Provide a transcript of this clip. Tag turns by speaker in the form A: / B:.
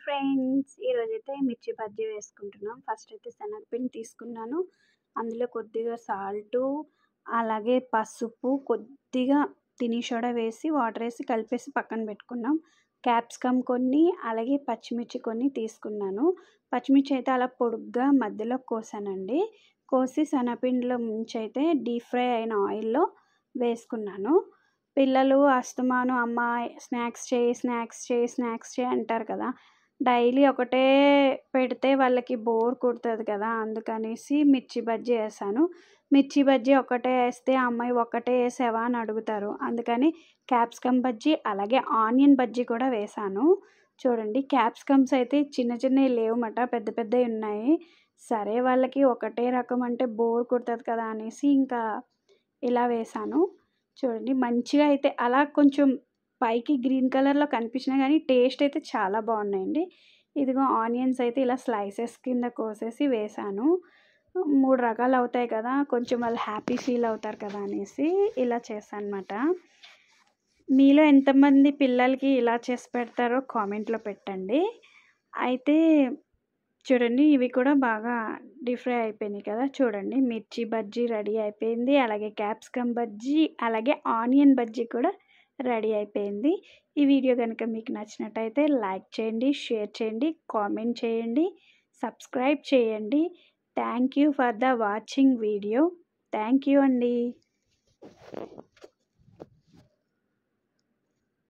A: Friends, ఈరోజైతే మిర్చి బజ్జీ వేసుకుంటున్నాం. ఫస్ట్ అయితే శనగపిండి తీసుకున్నాను. అందులో కొద్దిగా సాల్టు, అలాగే పసుపు, కొద్దిగా తినే సోడా వేసి వాటర్ వేసి కలిపేసి పక్కన పెట్టుకున్నాం. క్యాప్సికమ్ కొన్ని, అలాగే పచ్చిమిర్చి కొన్ని తీసుకున్నాను. పచ్చిమిర్చి అయితే అలా పొడుగ్గా మధ్యలో కోసానండి. కోసి శనగపిండిలో ముంచి అయితే డీప్ ఫ్రై అయిన ఆయిల్లో వేసుకున్నాను. పిల్లలు అస్తమానం అమ్మ స్నాక్స్ చేయి, స్నాక్స్ చేయి, స్నాక్స్ చేయి అంటారు కదా! డైలీ ఒకటే పెడితే వాళ్ళకి బోర్ కొడుతుంది కదా! అందుకనేసి మిర్చి బజ్జీ వేసాను. మిర్చి బజ్జీ ఒక్కటే వేస్తే అమ్మాయి ఒక్కటే వేసావా అని అడుగుతారు. అందుకని క్యాప్సికమ్ బజ్జీ అలాగే ఆనియన్ బజ్జీ కూడా వేసాను. చూడండి, క్యాప్సికమ్స్ అయితే చిన్న చిన్నవి లేవన్నమాట, పెద్ద పెద్దవి ఉన్నాయి. సరే వాళ్ళకి ఒకటే రకం అంటే బోర్ కొడుతుంది కదా అనేసి ఇంకా ఇలా వేసాను. చూడండి, మంచిగా అయితే అలా కొంచెం పైకి గ్రీన్ కలర్లో కనిపించినా కానీ టేస్ట్ అయితే చాలా బాగున్నాయండి. ఇదిగో ఆనియన్స్ అయితే ఇలా స్లైసెస్ కింద కోసేసి వేసాను. 3 రకాలు అవుతాయి కదా, కొంచెం వాళ్ళు హ్యాపీ ఫీల్ అవుతారు కదా అనేసి ఇలా చేశాను అన్నమాట. మీలో ఎంతమంది పిల్లలకి ఇలా చేసి పెడతారో కామెంట్లో పెట్టండి. అయితే చూడండి, ఇవి కూడా బాగా డీప్ ఫ్రై అయిపోయినాయి కదా. చూడండి, మిర్చి బజ్జీ రెడీ అయిపోయింది, అలాగే క్యాప్సికమ్ బజ్జీ, అలాగే ఆనియన్ బజ్జీ కూడా రెడీ అయిపోయింది. ఈ వీడియో కనుక మీకు నచ్చినట్టయితే లైక్ చేయండి, షేర్ చేయండి, కామెంట్ చేయండి, సబ్స్క్రైబ్ చేయండి. Thank you for the watching video. Thank you అండి.